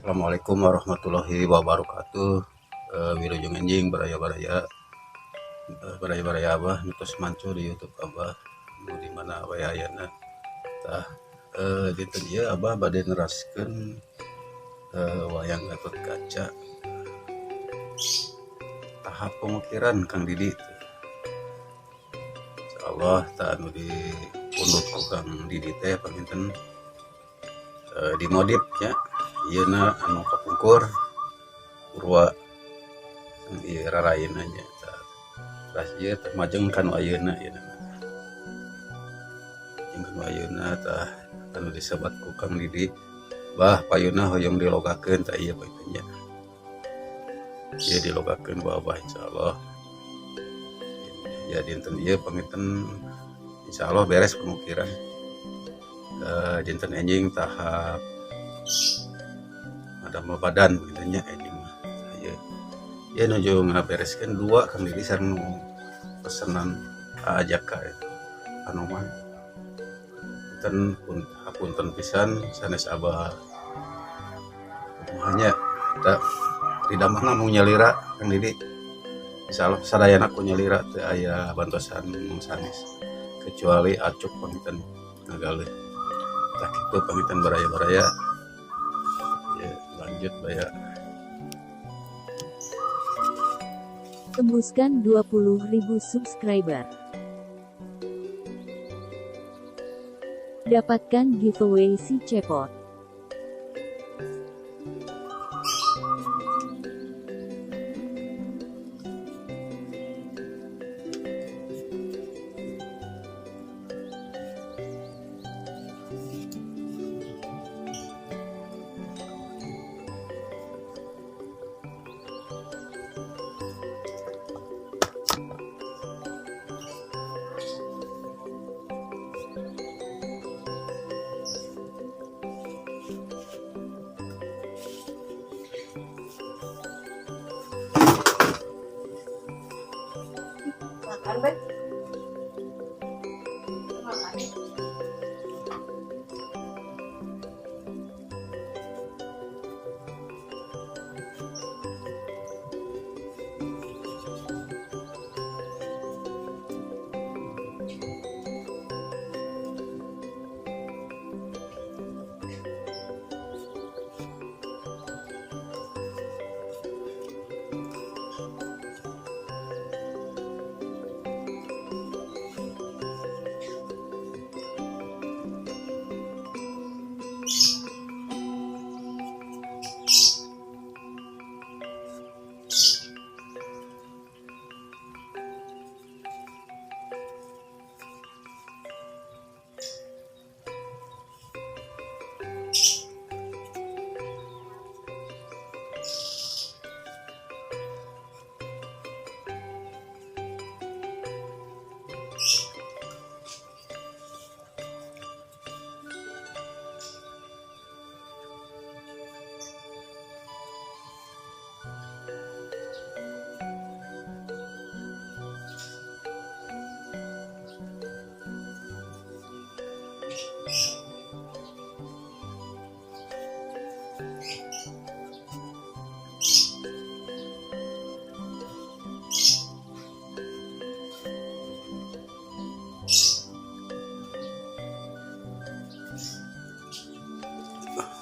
Assalamualaikum warahmatullahi wabarakatuh. Wilujeng anjing baraya abah nutus mancu di YouTube abah nu di mana we ayeuna tah dinten ieu abah bade neraskeun wayang Gatotkaca tahap pengukiran Kang Didi. Insyaallah tah anu dipundut ku Kang Didi teh paminten dimodif nya ieuna anu kapungkur urwa ieu rarayeuna nya tah ieu teh majeng kanu ayeuna ieu jeung ayeuna tah anu disebat ku Kang Didi bah payuna hoyong dilogakeun tah ieu paintennya ieu dilogakeun ku abah insyaallah ya dinten ieu paminten insyaallah beres pengukiran dinten enjing tahap ada badan begitunya anjing mah ya nuju ngabereskeun dua Kang Didi sareng nu pesenan ajak ka anu mah hapunten pisan sanes abah hanya tidak mah ngomong nyelira Kang Didi insyaallah sadayana ku nyelira teu aya bantosan mung sanes kecuali acuk paminten ngagalih tah kitu paminten baraya-baraya ya lanjut baya. Tembuskan 20.000 subscriber. Dapatkan giveaway si Cepot. Makan, Bek. Makan.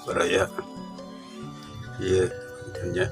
Baraya ieu intinya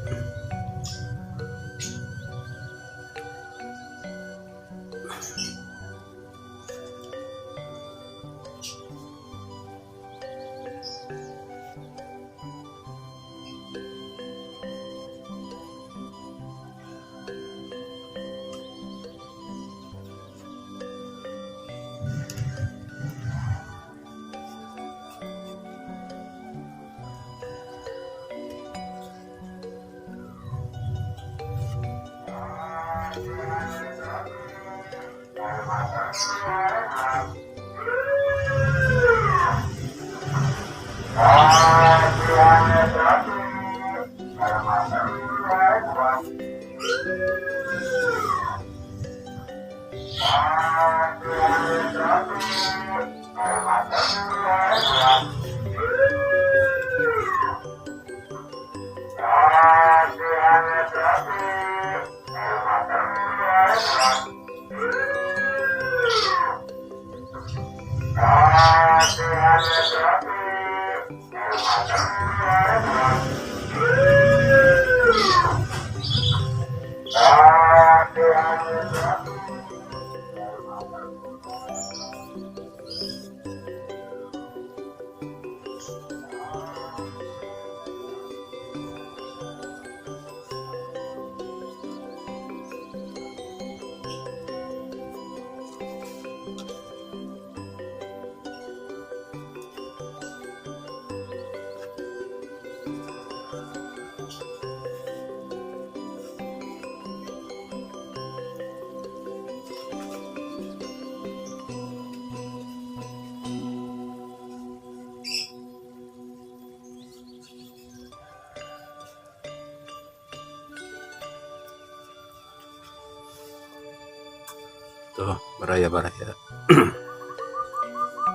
Tuh baraya-baraya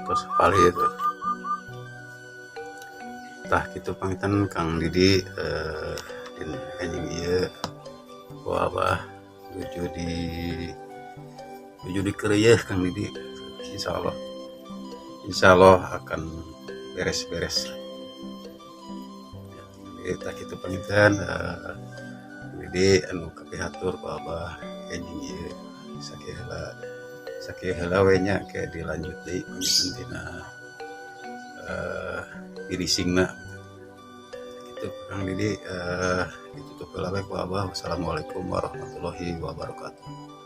terus kali itu tah gitu pangitan Kang Didi din anjing ieu ku abah nuju di keureuh Kang Didi, insyaallah akan beres-beres. Tah kitu pangitan Didi anu kapihatur ku abah anjing ieu sakieu heula we nya ke dilanjut deui pangitan tina finisingna gitu Kang Didi ditutup heula we ku abah. Wassalamualaikum warahmatullahi wabarakatuh.